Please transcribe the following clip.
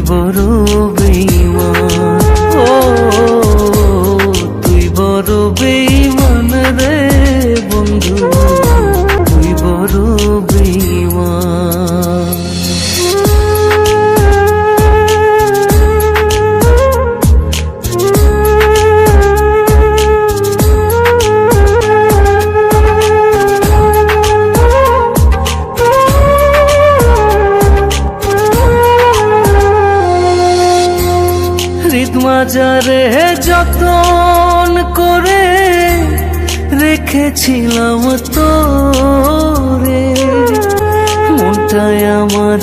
বড় বেঈমান, ও তুই বড় বেঈমান রে বন্ধু, তুই বড় বেঈমান। মাজারে যতন করে রেখেছিলাম তোরে, মনটায় আমার